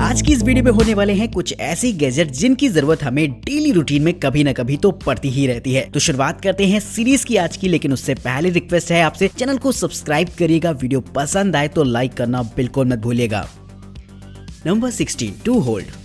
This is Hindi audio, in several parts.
आज की इस वीडियो में होने वाले हैं कुछ ऐसे गैजेट जिनकी जरूरत हमें डेली रूटीन में कभी न कभी तो पड़ती ही रहती है। तो शुरुआत करते हैं सीरीज की आज की, लेकिन उससे पहले रिक्वेस्ट है आपसे चैनल को सब्सक्राइब करिएगा, वीडियो पसंद आए तो लाइक करना बिल्कुल मत भूलिएगा। Number 16, two hold.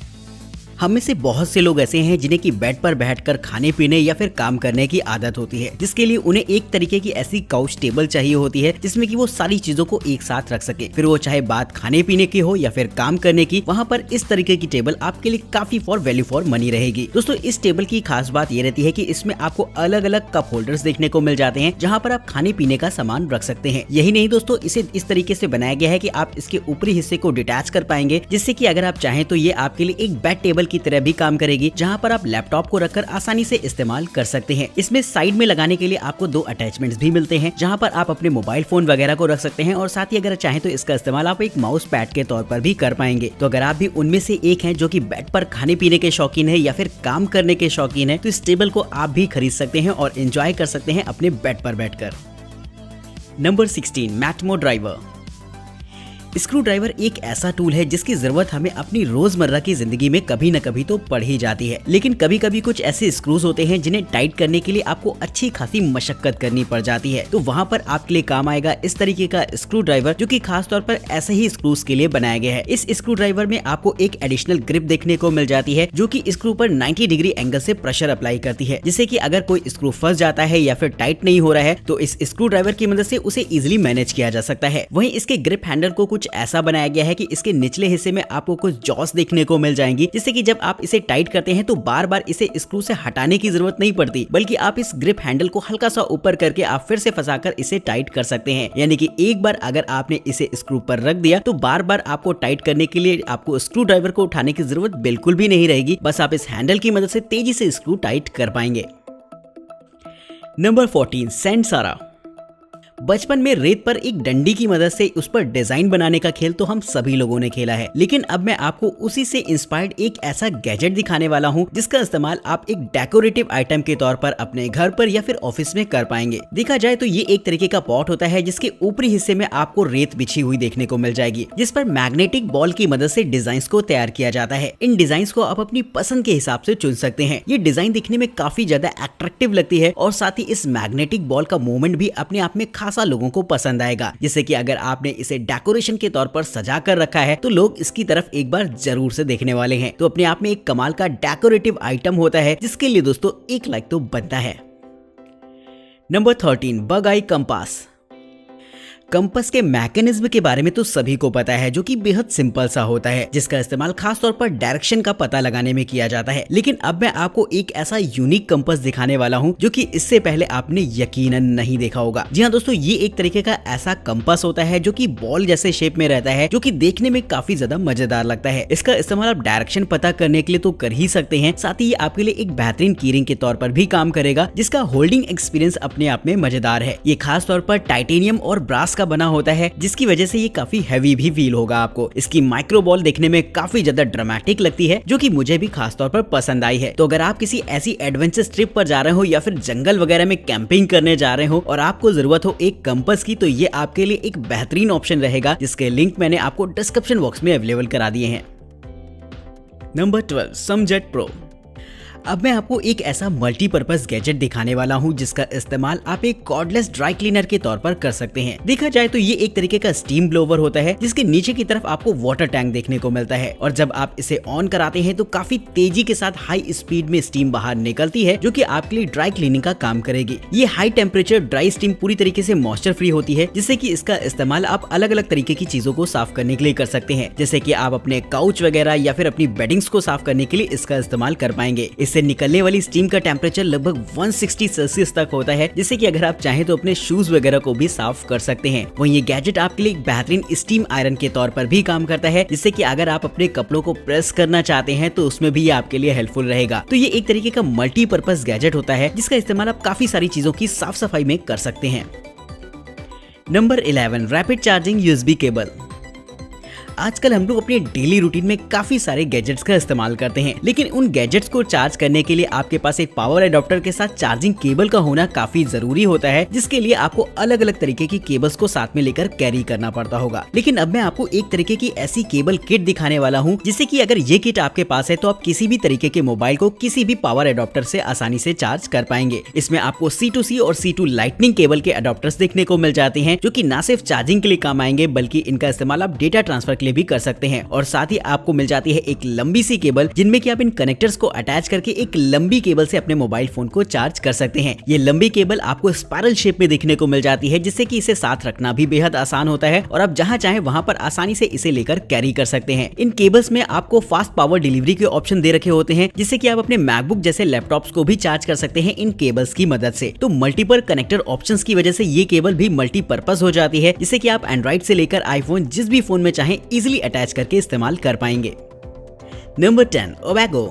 हम में से बहुत से लोग ऐसे हैं जिन्हें की बेड पर बैठकर खाने पीने या फिर काम करने की आदत होती है, जिसके लिए उन्हें एक तरीके की ऐसी काउच टेबल चाहिए होती है जिसमें कि वो सारी चीजों को एक साथ रख सके। फिर वो चाहे बात खाने पीने की हो या फिर काम करने की, वहाँ पर इस तरीके की टेबल आपके लिए काफी फॉर वैल्यू फॉर मनी रहेगी। दोस्तों, इस टेबल की खास बात ये रहती है कि इसमें आपको अलग अलग कप होल्डर्स देखने को मिल जाते हैं जहाँ पर आप खाने पीने का सामान रख सकते हैं। यही नहीं दोस्तों, इसे इस तरीके से बनाया गया है कि आप इसके ऊपरी हिस्से को डिटैच कर पाएंगे, जिससे कि अगर आप चाहें तो ये आपके लिए एक बेड टेबल की तरह भी काम करेगी, जहां पर आप लैपटॉप को रखकर आसानी से इस्तेमाल कर सकते हैं। इसमें साइड में लगाने के लिए आपको 2 अटैचमेंट्स भी मिलते हैं, जहां पर आप अपने मोबाइल फोन वगैरह को रख सकते हैं और साथ ही अगर चाहें तो इसका इस्तेमाल आप एक माउस पैड के तौर पर भी कर पाएंगे। तो अगर आप भी उनमें से एक हैं जो कि बेड पर खाने पीने के शौकीन है या फिर काम करने के शौकीन है, तो इस टेबल को आप भी खरीद सकते हैं और एंजॉय कर सकते हैं अपने बेड पर बैठकर। नंबर 16, मैटमो ड्राइवर। स्क्रू ड्राइवर एक ऐसा टूल है जिसकी जरूरत हमें अपनी रोजमर्रा की जिंदगी में कभी न कभी तो पड़ ही जाती है, लेकिन कभी कभी कुछ ऐसे स्क्रूज होते हैं जिन्हें टाइट करने के लिए आपको अच्छी खासी मशक्कत करनी पड़ जाती है। तो वहाँ पर आपके लिए काम आएगा इस तरीके का स्क्रू ड्राइवर, जो कि खास तौर पर ऐसे ही स्क्रूज के लिए बनाया गया है। इस स्क्रू ड्राइवर में आपको एक एडिशनल ग्रिप देखने को मिल जाती है, जो कि स्क्रू पर 90 डिग्री एंगल से प्रेशर अप्लाई करती है, जिससे कि अगर कोई स्क्रू फंस जाता है या फिर टाइट नहीं हो रहा है तो इस स्क्रू ड्राइवर की मदद से उसे इजिली मैनेज किया जा सकता है। वहीं इसके ग्रिप हैंडल को कुछ ऐसा बनाया गया है कि इसके निचले हिस्से में आपको कुछ जॉस देखने को मिल जाएंगी, जिससे कि जब आप इसे टाइट करते हैं तो बार बार इसे स्क्रू से हटाने की जरूरत नहीं पड़ती, बल्कि आप इस ग्रिप हैंडल को हल्का सा ऊपर करके आप फिर से फंसाकर इसे टाइट कर सकते हैं। यानी कि एक बार अगर आपने इसे स्क्रू पर रख दिया तो बार बार आपको टाइट करने के लिए आपको स्क्रू ड्राइवर को उठाने की जरूरत बिल्कुल भी नहीं रहेगी, बस आप इस हैंडल की मदद से तेजी से स्क्रू टाइट कर पाएंगे। नंबर 14, सैंडसारा। बचपन में रेत पर एक डंडी की मदद से उस पर डिजाइन बनाने का खेल तो हम सभी लोगों ने खेला है, लेकिन अब मैं आपको उसी से इंस्पायर्ड एक ऐसा गैजेट दिखाने वाला हूं जिसका इस्तेमाल आप एक डेकोरेटिव आइटम के तौर पर अपने घर पर या फिर ऑफिस में कर पाएंगे। देखा जाए तो ये एक तरीके का पॉट होता है जिसके ऊपरी हिस्से में आपको रेत बिछी हुई देखने को मिल जाएगी, जिस पर मैग्नेटिक बॉल की मदद से डिजाइन को तैयार किया जाता है। इन डिजाइन को आप अपनी पसंद के हिसाब से चुन सकते हैं। ये डिजाइन दिखने में काफी ज्यादा अट्रैक्टिव लगती है और साथ ही इस मैग्नेटिक बॉल का मूवमेंट भी अपने आप में खासा लोगों को पसंद आएगा, जिससे कि अगर आपने इसे डेकोरेशन के तौर पर सजा कर रखा है तो लोग इसकी तरफ एक बार जरूर से देखने वाले हैं। तो अपने आप में एक कमाल का डेकोरेटिव आइटम होता है, जिसके लिए दोस्तों एक लाइक तो बनता है। नंबर 13, बग आई कंपास। कंपास के मैकेनिज्म के बारे में तो सभी को पता है, जो कि बेहद सिंपल सा होता है, जिसका इस्तेमाल खास तौर पर डायरेक्शन का पता लगाने में किया जाता है। लेकिन अब मैं आपको एक ऐसा यूनिक कंपास दिखाने वाला हूं जो कि इससे पहले आपने यकीनन नहीं देखा होगा। जी हाँ दोस्तों, ये एक तरीके का ऐसा कंपास होता है जो कि बॉल जैसे शेप में रहता है, जो कि देखने में काफी ज्यादा मजेदार लगता है। इसका इस्तेमाल आप डायरेक्शन पता करने के लिए तो कर ही सकते हैं, साथ ही आपके लिए एक बेहतरीन कीरिंग के तौर पर भी काम करेगा, जिसका होल्डिंग एक्सपीरियंस अपने आप में मजेदार है। ये खास तौर पर टाइटेनियम और ब्रास का बना होता है, जिसकी वजह से ये काफी हैवी भी फील होगा आपको। इसकी माइक्रो बॉल देखने में काफी ज्यादा ड्रामेटिक लगती है, जो कि मुझे भी खास तौर पर पसंद आई है। तो अगर आप किसी ऐसी एडवेंचर ट्रिप पर जा रहे हो या फिर जंगल वगैरह में कैंपिंग करने जा रहे हो और आपको जरूरत हो एक कंपास की, तो ये आपके लिए एक बेहतरीन ऑप्शन रहेगा, जिसके लिंक मैंने आपको डिस्क्रिप्शन बॉक्स में अवेलेबल करा दिए हैं। नंबर 12, समजेट प्रो। अब मैं आपको एक ऐसा मल्टीपर्पज गैजेट दिखाने वाला हूं जिसका इस्तेमाल आप एक कॉर्डलेस ड्राई क्लीनर के तौर पर कर सकते हैं। देखा जाए तो ये एक तरीके का स्टीम ब्लोवर होता है, जिसके नीचे की तरफ आपको वाटर टैंक देखने को मिलता है, और जब आप इसे ऑन कराते हैं तो काफी तेजी के साथ हाई स्पीड में स्टीम बाहर निकलती है, जो कि आपके लिए ड्राई क्लीनिंग का काम करेगी। ये हाई टेम्परेचर ड्राई स्टीम पूरी तरीके से मॉइस्चर फ्री होती है, जिससे कि इसका इस्तेमाल आप अलग अलग तरीके की चीजों को साफ करने के लिए कर सकते हैं, जैसे कि आप अपने काउच वगैरह या फिर अपनी बेडिंग्स को साफ करने के लिए इसका इस्तेमाल कर पाएंगे। इससे निकलने वाली स्टीम का टेम्परेचर लगभग 160 सेल्सियस तक होता है, जिससे कि अगर आप चाहें तो अपने शूज वगैरह को भी साफ कर सकते हैं। वहीं ये गैजेट आपके लिए एक बेहतरीन स्टीम आयरन के तौर पर भी काम करता है, जिससे कि अगर आप अपने कपड़ों को प्रेस करना चाहते हैं तो उसमें भी ये आपके लिए हेल्पफुल रहेगा। तो ये एक तरीके का मल्टीपर्पज गैजेट होता है, जिसका इस्तेमाल आप काफी सारी चीजों की साफ सफाई में कर सकते हैं। Number 11, rapid charging USB cable. आजकल हम लोग अपने डेली रूटीन में काफी सारे गैजेट्स का इस्तेमाल करते हैं, लेकिन उन गैजेट्स को चार्ज करने के लिए आपके पास एक पावर एडाप्टर के साथ चार्जिंग केबल का होना काफी जरूरी होता है, जिसके लिए आपको अलग अलग तरीके की केबल्स को साथ में लेकर कैरी करना पड़ता होगा। लेकिन अब मैं आपको एक तरीके की ऐसी केबल किट दिखाने वाला हूँ, जिससे कि अगर ये किट आपके पास है तो आप किसी भी तरीके के मोबाइल को किसी भी पावर एडाप्टर से आसानी से चार्ज कर पाएंगे। इसमें आपको C2C और C2 लाइटनिंग केबल के अडॉप्टर्स देखने को मिल जाते हैं, जो कि न सिर्फ चार्जिंग के लिए काम आएंगे बल्कि इनका इस्तेमाल आप डेटा ट्रांसफर के लिए भी कर सकते हैं। और साथ ही आपको मिल जाती है एक लंबी सी केबल, जिनमें कि आप इन कनेक्टर्स को अटैच करके एक लंबी केबल से अपने मोबाइल फोन को चार्ज कर सकते हैं। ये लंबी केबल आपको स्पाइरल शेप में देखने को मिल जाती है, जिससे कि इसे साथ रखना भी बेहद आसान होता है और आप जहां चाहें वहां पर आसानी से इसे लेकर कैरी कर सकते हैं। इन केबल्स में आपको फास्ट पावर डिलीवरी के ऑप्शन दे रखे होते हैं, जिससे कि आप अपने मैकबुक जैसे लैपटॉप्स को भी चार्ज कर सकते हैं इन केबल्स की मदद से। तो मल्टीपल कनेक्टर ऑप्शंस की वजह से ये केबल भी मल्टीपर्पज हो जाती है, जिससे कि आप एंड्रॉइड से लेकर आईफोन जिस भी फोन में चाहें इजीली अटैच करके इस्तेमाल कर पाएंगे। नंबर 10, ओबैगो।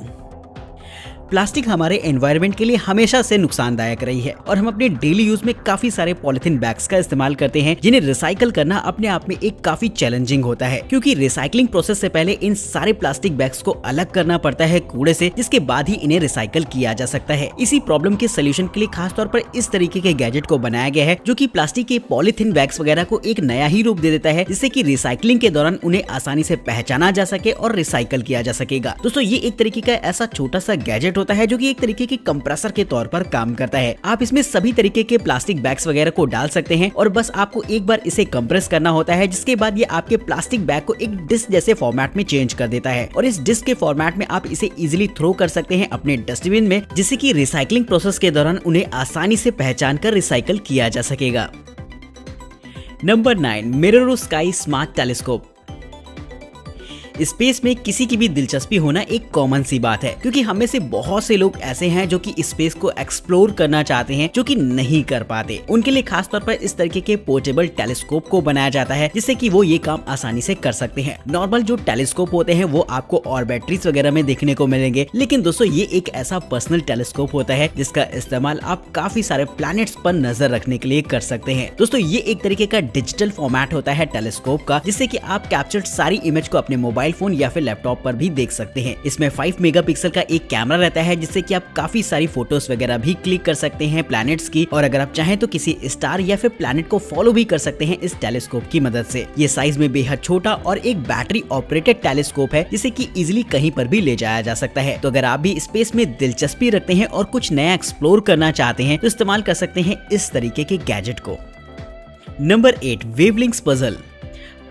प्लास्टिक हमारे एनवायरनमेंट के लिए हमेशा से नुकसानदायक रही है और हम अपने डेली यूज में काफी सारे पॉलिथीन बैग्स का इस्तेमाल करते हैं, जिन्हें रिसाइकल करना अपने आप में एक काफी चैलेंजिंग होता है, क्योंकि रिसाइकलिंग प्रोसेस से पहले इन सारे प्लास्टिक बैग्स को अलग करना पड़ता है कूड़े से, जिसके बाद ही इन्हें रिसाइकल किया जा सकता है। इसी प्रॉब्लम के सोल्यूशन के लिए खास तौर पर इस तरीके के गैजेट को बनाया गया है, जो कि प्लास्टिक के पॉलिथीन बैग्स वगैरह को एक नया ही रूप दे देता है, जिससे कि रिसाइकलिंग के दौरान उन्हें आसानी से पहचाना जा सके और रिसाइकल किया जा सकेगा। दोस्तों, ये एक तरीके का ऐसा छोटा सा गैजेट होता है जो कि एक तरीके के कंप्रेसर के तौर पर काम करता है। आप इसमें सभी तरीके के प्लास्टिक बैग्स वगैरह को डाल सकते हैं और बस आपको एक बार इसे कंप्रेस करना होता है, जिसके बाद ये आपके प्लास्टिक बैग को एक डिस्क जैसे फॉर्मेट में चेंज कर देता है और इस डिस्क के फॉर्मेट में आप इसे इजीली थ्रो कर सकते हैं अपने डस्टबिन में, जिससे कि रिसाइकलिंग प्रोसेस के दौरान उन्हें आसानी से पहचान कर रिसाइकल किया जा सकेगा। Number 9, mirror sky smart telescope. Space में किसी की भी दिलचस्पी होना एक कॉमन सी बात है, क्योंकि हमें से बहुत से लोग ऐसे हैं जो कि स्पेस को एक्सप्लोर करना चाहते हैं, जो कि नहीं कर पाते। उनके लिए खास तौर पर इस तरीके के पोर्टेबल टेलीस्कोप को बनाया जाता है, जिससे कि वो ये काम आसानी से कर सकते हैं। नॉर्मल जो टेलीस्कोप होते हैं वो आपको और बैटरीज वगैरह में देखने को मिलेंगे, लेकिन दोस्तों ये एक ऐसा पर्सनल टेलीस्कोप होता है जिसका इस्तेमाल आप काफी सारे प्लैनेट्स पर नजर रखने के लिए कर सकते हैं। दोस्तों, ये एक तरीके का डिजिटल फॉर्मेट होता है टेलीस्कोप का, जिससे कि आप कैप्चर्ड सारी इमेज को अपने मोबाइल फोन या फिर लैपटॉप पर भी देख सकते हैं। इसमें 5 मेगापिक्सल का एक कैमरा रहता है, जिससे कि आप काफी सारी फोटोज वगैरह भी क्लिक कर सकते हैं प्लैनेट्स की, और अगर आप चाहें तो किसी स्टार या फिर प्लैनेट को फॉलो भी कर सकते हैं इस टेलीस्कोप की मदद से। ये साइज में बेहद छोटा और एक बैटरी ऑपरेटेड टेलीस्कोप है, जिसे कि इजिली कहीं पर भी ले जाया जा सकता है। तो अगर आप भी स्पेस में दिलचस्पी रखते हैं और कुछ नया एक्सप्लोर करना चाहते हैं तो इस्तेमाल कर सकते हैं इस तरीके के गैजेट को। नंबर 8, वेवलिंक्स पजल।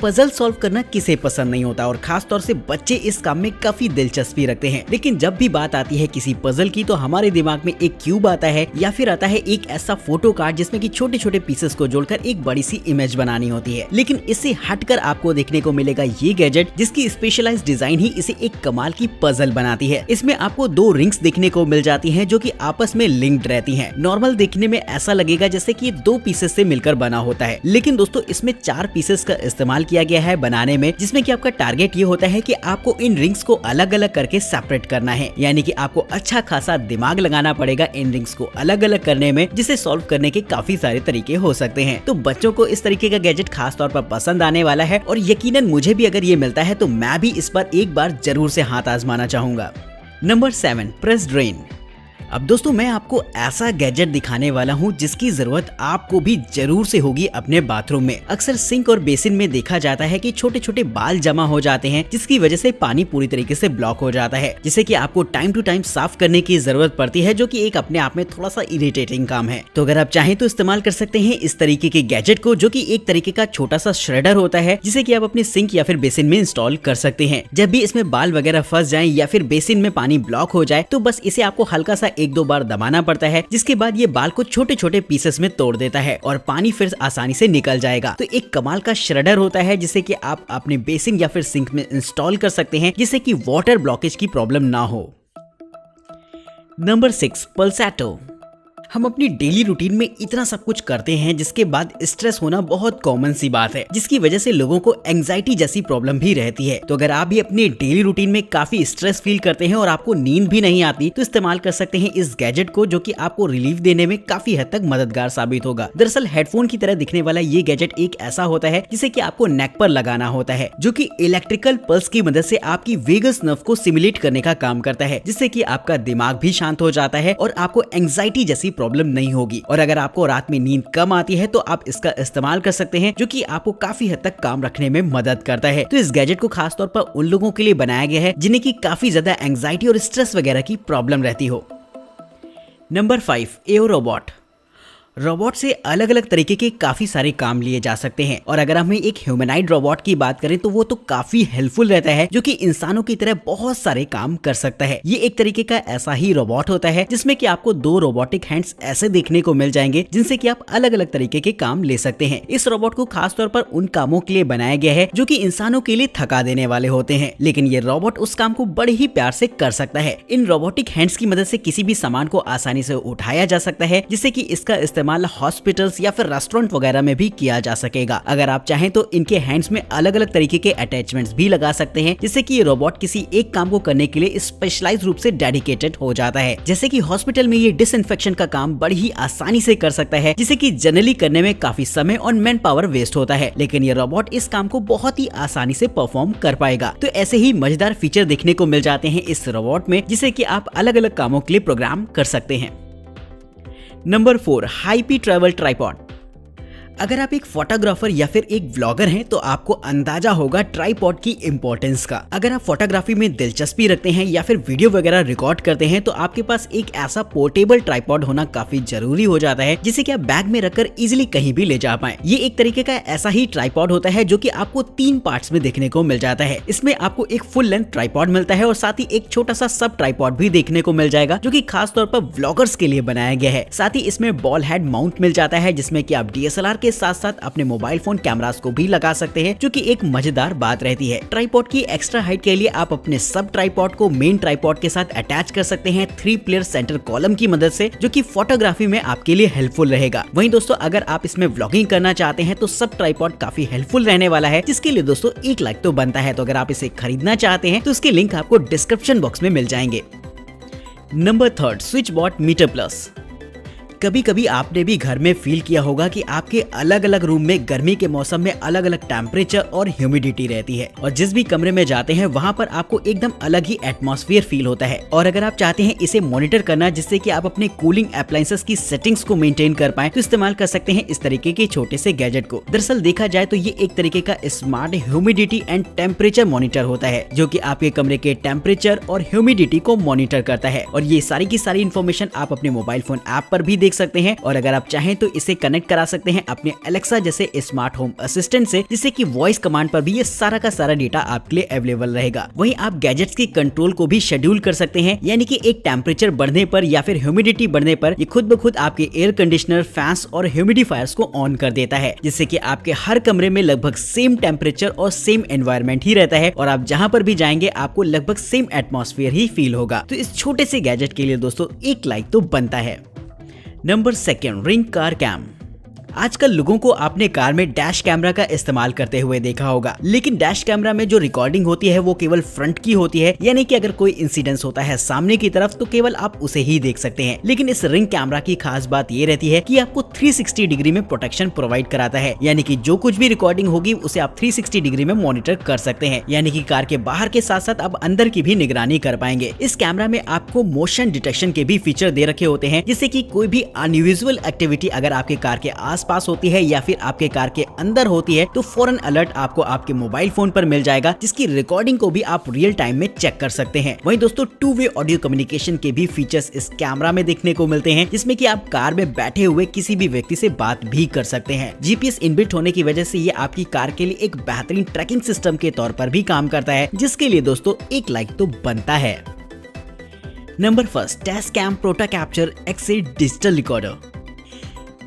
पजल सॉल्व करना किसे पसंद नहीं होता और खास तौर से बच्चे इस काम में काफी दिलचस्पी रखते हैं, लेकिन जब भी बात आती है किसी पजल की तो हमारे दिमाग में एक क्यूब आता है या फिर आता है एक ऐसा फोटो कार्ड जिसमें कि छोटे छोटे पीसेस को जोड़कर एक बड़ी सी इमेज बनानी होती है। लेकिन इससे हटकर आपको देखने को मिलेगा ये गैजेट, जिसकी स्पेशलाइज्ड डिजाइन ही इसे एक कमाल की पजल बनाती है। इसमें आपको 2 रिंग्स देखने को मिल जाती हैं जो कि आपस में लिंक्ड रहती हैं। नॉर्मल देखने में ऐसा लगेगा जैसे कि 2 पीसेस से मिलकर बना होता है, लेकिन दोस्तों इसमें 4 पीसेस का इस्तेमाल किया गया है बनाने में, जिसमें कि आपका टारगेट ये होता है कि आपको इन रिंग्स को अलग अलग करके सेपरेट करना है। यानी कि आपको अच्छा खासा दिमाग लगाना पड़ेगा इन रिंग्स को अलग अलग करने में, जिसे सॉल्व करने के काफी सारे तरीके हो सकते हैं। तो बच्चों को इस तरीके का गैजेट खास तौर पर पसंद आने वाला है और यकीनन मुझे भी अगर ये मिलता है तो मैं भी इस पर एक बार जरूर से हाथ आजमाना चाहूंगा। Number 7, press drain. अब दोस्तों मैं आपको ऐसा गैजेट दिखाने वाला हूँ जिसकी जरूरत आपको भी जरूर से होगी अपने बाथरूम में। अक्सर सिंक और बेसिन में देखा जाता है कि छोटे छोटे बाल जमा हो जाते हैं, जिसकी वजह से पानी पूरी तरीके से ब्लॉक हो जाता है, जिसे कि आपको टाइम टू टाइम साफ करने की जरूरत पड़ती है, जो कि एक अपने आप में थोड़ा सा इरिटेटिंग काम है। तो अगर आप चाहें तो इस्तेमाल कर सकते हैं इस तरीके के गैजेट को, जो कि एक तरीके का छोटा सा श्रेडर होता है, जिसे कि आप अपने सिंक या फिर बेसिन में इंस्टॉल कर सकते हैं। जब भी इसमें बाल वगैरह फंस जाएं या फिर बेसिन में पानी ब्लॉक हो जाए तो बस इसे आपको हल्का सा 1-2 बार दबाना पड़ता है, जिसके बाद ये बाल को छोटे छोटे पीसेस में तोड़ देता है और पानी फिर आसानी से निकल जाएगा। तो एक कमाल का श्रेडर होता है जिसे कि आप अपने बेसिन या फिर सिंक में इंस्टॉल कर सकते हैं, जिससे कि वाटर ब्लॉकेज की प्रॉब्लम ना हो। नंबर 6, पल्सैटो। हम अपनी डेली रूटीन में इतना सब कुछ करते हैं जिसके बाद स्ट्रेस होना बहुत कॉमन सी बात है, जिसकी वजह से लोगों को एंजाइटी जैसी प्रॉब्लम भी रहती है। तो अगर आप भी अपनी डेली रूटीन में काफी स्ट्रेस फील करते हैं और आपको नींद भी नहीं आती तो इस्तेमाल कर सकते हैं इस गैजेट को, जो कि आपको रिलीफ देने में काफी हद तक मददगार साबित होगा। दरअसल हेडफोन की तरह दिखने वाला ये गैजेट एक ऐसा होता है जिसे कि आपको नेक पर लगाना होता है, जो कि इलेक्ट्रिकल पल्स की मदद से आपकी वेगस नर्व को सिमुलेट करने का काम करता है, जिससे कि आपका दिमाग भी शांत हो जाता है और आपको एंजाइटी जैसी प्रॉब्लम नहीं होगी। और अगर आपको रात में नींद कम आती है तो आप इसका इस्तेमाल कर सकते हैं, जो कि आपको काफी हद तक काम रखने में मदद करता है। तो इस गैजेट को खास तौर पर उन लोगों के लिए बनाया गया है जिन्हें की काफी ज्यादा एंजाइटी और स्ट्रेस वगैरह की प्रॉब्लम रहती हो। नंबर 5, एओ रोबोट। रोबोट से अलग अलग तरीके के काफी सारे काम लिए जा सकते हैं, और अगर हम एक ह्यूमनाइड रोबोट की बात करें तो वो तो काफी हेल्पफुल रहता है, जो कि इंसानों की तरह बहुत सारे काम कर सकता है। ये एक तरीके का ऐसा ही रोबोट होता है जिसमें कि आपको 2 रोबोटिक हैंड्स ऐसे देखने को मिल जाएंगे जिनसे कि आप अलग अलग तरीके के काम ले सकते हैं। इस रोबोट को खास तौर पर उन कामों के लिए बनाया गया है जो कि इंसानों के लिए थका देने वाले होते हैं, लेकिन ये रोबोट उस काम को बड़े ही प्यार से कर सकता है। इन रोबोटिक हैंड्स की मदद से किसी भी सामान को आसानी से उठाया जा सकता है, जिससे कि इसका इस्तेमाल हॉस्पिटल या फिर रेस्टोरेंट वगैरह में भी किया जा सकेगा। अगर आप चाहें तो इनके हैंड्स में अलग अलग तरीके के अटैचमेंट्स भी लगा सकते हैं, जिससे कि ये रोबोट किसी एक काम को करने के लिए स्पेशलाइज्ड रूप से डेडिकेटेड हो जाता है। जैसे कि हॉस्पिटल में ये डिसइंफेक्शन का काम बड़ी ही आसानी से कर सकता है, जिसे कि जनरली करने में काफी समय और मैन पावर वेस्ट होता है, लेकिन ये रोबोट इस काम को बहुत ही आसानी से परफॉर्म कर पाएगा। तो ऐसे ही मजेदार फीचर देखने को मिल जाते हैं इस रोबोट में, जिसे कि आप अलग अलग कामों के लिए प्रोग्राम कर सकते हैं। Number 4, हाईपी travel tripod. अगर आप एक फोटोग्राफर या फिर एक व्लॉगर हैं तो आपको अंदाजा होगा ट्राइपॉड की इंपॉर्टेंस का। अगर आप फोटोग्राफी में दिलचस्पी रखते हैं या फिर वीडियो वगैरह रिकॉर्ड करते हैं तो आपके पास एक ऐसा पोर्टेबल ट्राइपॉड होना काफी जरूरी हो जाता है, जिसे कि आप बैग में रखकर इजीली कहीं भी ले जा पाएं। ये एक तरीके का ऐसा ही ट्राइपॉड होता है जो कि आपको 3 पार्ट्स में देखने को मिल जाता है। इसमें आपको एक फुल लेंथ ट्राइपॉड मिलता है और साथ ही एक छोटा सा सब ट्राइपॉड भी देखने को मिल जाएगा, जो कि खास तौर पर व्लॉगर्स के लिए बनाया गया है। साथ ही इसमें बॉल हेड माउंट मिल जाता है, जिसमें कि आप DSLR के साथ साथ अपने मोबाइल फोन कैमरास को भी लगा सकते हैं, जो कि एक मजेदार बात रहती है। ट्राइपॉड की एक्स्ट्रा हाइट के लिए आप अपने सब ट्राइपॉड को मेन ट्राइपॉड के साथ अटैच कर सकते हैं 3 प्लेयर सेंटर कॉलम की मदद से, जो कि फोटोग्राफी में आपके लिए हेल्पफुल रहेगा। वहीं दोस्तों अगर आप इसमें व्लॉगिंग करना चाहते हैं तो सब ट्राइपॉड काफी हेल्पफुल रहने वाला है, जिसके लिए दोस्तों 1 लाइक तो बनता है। तो अगर आप इसे खरीदना चाहते हैं तो उसके लिंक आपको डिस्क्रिप्शन बॉक्स में मिल जाएंगे। Number 3, SwitchBot Meter Plus. कभी कभी आपने भी घर में फील किया होगा कि आपके अलग अलग रूम में गर्मी के मौसम में अलग अलग टेम्परेचर और ह्यूमिडिटी रहती है, और जिस भी कमरे में जाते हैं वहां पर आपको एकदम अलग ही एटमॉस्फेयर फील होता है। और अगर आप चाहते हैं इसे मॉनिटर करना जिससे कि आप अपने कूलिंग अप्लायंसेस की सेटिंग्स को मेंटेन कर पाएं, तो इस्तेमाल कर सकते हैं इस तरीके के छोटे से गैजेट को। दरअसल देखा जाए तो ये एक तरीके का smart humidity and temperature monitor होता है, जो कि आपके कमरे के टेम्परेचर और ह्यूमिडिटी को मॉनिटर करता है। और ये सारी की सारी इन्फॉर्मेशन आप अपने मोबाइल फोन ऐप पर भी देख सकते हैं, और अगर आप चाहें तो इसे कनेक्ट करा सकते हैं अपने एलेक्सा जैसे स्मार्ट होम असिस्टेंट से, जिससे कि वॉइस कमांड पर भी ये सारा का सारा डेटा आपके लिए अवेलेबल रहेगा। वहीं आप गैजेट्स की कंट्रोल को भी शेड्यूल कर सकते हैं, यानी कि एक टेम्परेचर बढ़ने पर या फिर ह्यूमिडिटी बढ़ने पर ये खुद ब खुद आपके एयर कंडीशनर, फैंस और ह्यूमिडिफायर्स को ऑन कर देता है, जिससे कि आपके हर कमरे में लगभग सेम टेम्परेचर और सेम एनवायरनमेंट ही रहता है, और आप जहां पर भी जाएंगे आपको लगभग सेम एटमॉस्फेयर ही फील होगा। तो इस छोटे से गैजेट के लिए दोस्तों 1 लाइक तो बनता है। Number 2, Ring Car Cam. आजकल लोगों को आपने कार में डैश कैमरा का इस्तेमाल करते हुए देखा होगा, लेकिन डैश कैमरा में जो रिकॉर्डिंग होती है वो केवल फ्रंट की होती है, यानी कि अगर कोई इंसिडेंस होता है सामने की तरफ तो केवल आप उसे ही देख सकते हैं। लेकिन इस रिंग कैमरा की खास बात ये रहती है कि आपको 360 डिग्री में प्रोटेक्शन प्रोवाइड कराता है, यानी कि जो कुछ भी रिकॉर्डिंग होगी उसे आप 360 डिग्री में मॉनिटर कर सकते हैं, यानी कि कार के बाहर के साथ साथ आप अंदर की भी निगरानी कर पाएंगे। इस कैमरा में आपको मोशन डिटेक्शन के भी फीचर दे रखे होते हैं, जिससे कि कोई भी अनयूजुअल एक्टिविटी अगर आपके कार के आसपास होती है या फिर आपके कार के अंदर होती है तो फौरन अलर्ट आपको आपके मोबाइल फोन पर मिल जाएगा, जिसकी रिकॉर्डिंग को भी आप रियल टाइम में चेक कर सकते हैं। वहीं दोस्तों 2 वे ऑडियो कम्युनिकेशन के भी फीचर्स इस कैमरा में देखने को मिलते हैं, जिसमें कि आप कार में बैठे हुए किसी भी व्यक्ति से बात भी कर सकते हैं। GPS इनबिल्ट होने की वजह से ये आपकी कार के लिए एक बेहतरीन ट्रैकिंग सिस्टम के तौर पर भी काम करता है, जिसके लिए दोस्तों 1 लाइक तो बनता है। Number 1, Tascam portacapture XA digital recorder.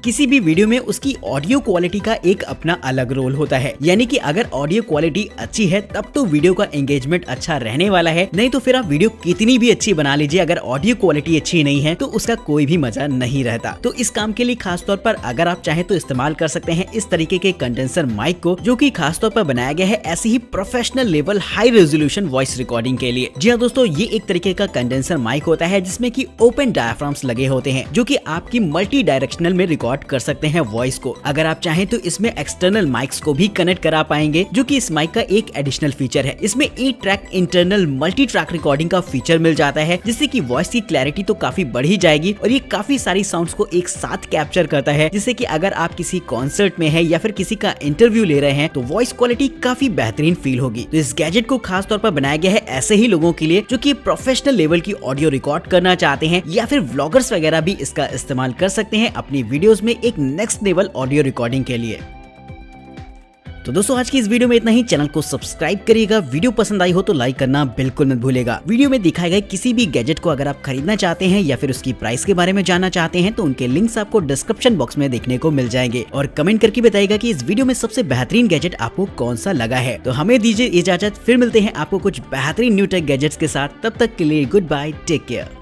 किसी भी वीडियो में उसकी ऑडियो क्वालिटी का एक अपना अलग रोल होता है। यानी कि अगर ऑडियो क्वालिटी अच्छी है तब तो वीडियो का एंगेजमेंट अच्छा रहने वाला है, नहीं तो फिर आप वीडियो कितनी भी अच्छी बना लीजिए, अगर ऑडियो क्वालिटी अच्छी नहीं है तो उसका कोई भी मजा नहीं रहता। तो इस काम के लिए खास तौर पर अगर आप चाहें तो इस्तेमाल कर सकते हैं इस तरीके के कंडेंसर माइक को, जो कि खास तौर पर बनाया गया है ऐसी ही professional level high resolution voice recording के लिए। जी हाँ दोस्तों, ये एक तरीके का कंडेंसर माइक होता है जिसमें कि ओपन डायफ्राम्स लगे होते हैं, जो कि आपकी मल्टी डायरेक्शनल में रिकॉर्ड कर सकते हैं वॉइस को। अगर आप चाहें तो इसमें एक्सटर्नल माइक्स को भी कनेक्ट करा पाएंगे, जो कि इस माइक का एक एडिशनल फीचर है। इसमें 8 track internal multi track recording का फीचर मिल जाता है, जिससे कि वॉइस की क्लैरिटी तो काफी बढ़ ही जाएगी और ये काफी सारी साउंड्स को एक साथ कैप्चर करता है, जिससे कि अगर आप किसी कॉन्सर्ट में है या फिर किसी का इंटरव्यू ले रहे हैं तो वॉइस क्वालिटी काफी बेहतरीन फील होगी। तो इस गैजेट को खास तौर पर बनाया गया है ऐसे ही लोगों के लिए जो कि प्रोफेशनल लेवल की ऑडियो रिकॉर्ड करना चाहते हैं, या फिर व्लॉगर्स वगैरह भी इसका इस्तेमाल कर सकते हैं अपनी वीडियोस में एक नेक्स्ट लेवल ऑडियो रिकॉर्डिंग के लिए। तो दोस्तों आज की इस वीडियो में इतना ही। चैनल को सब्सक्राइब करिएगा, वीडियो पसंद आई हो तो लाइक करना बिल्कुल मत भूलेगा। वीडियो में दिखाए गए किसी भी गैजेट को अगर आप खरीदना चाहते हैं या फिर उसकी प्राइस के बारे में जानना चाहते हैं तो उनके लिंक्स आपको डिस्क्रिप्शन बॉक्स में देखने को मिल जाएंगे, और कमेंट करके बताइएगा कि इस वीडियो में सबसे बेहतरीन गैजेट आपको कौन सा लगा है। तो हमें दीजिए इजाजत, फिर मिलते हैं आपको कुछ बेहतरीन न्यू टेक गैजेट्स के साथ। तब तक के लिए गुड बाय, टेक केयर।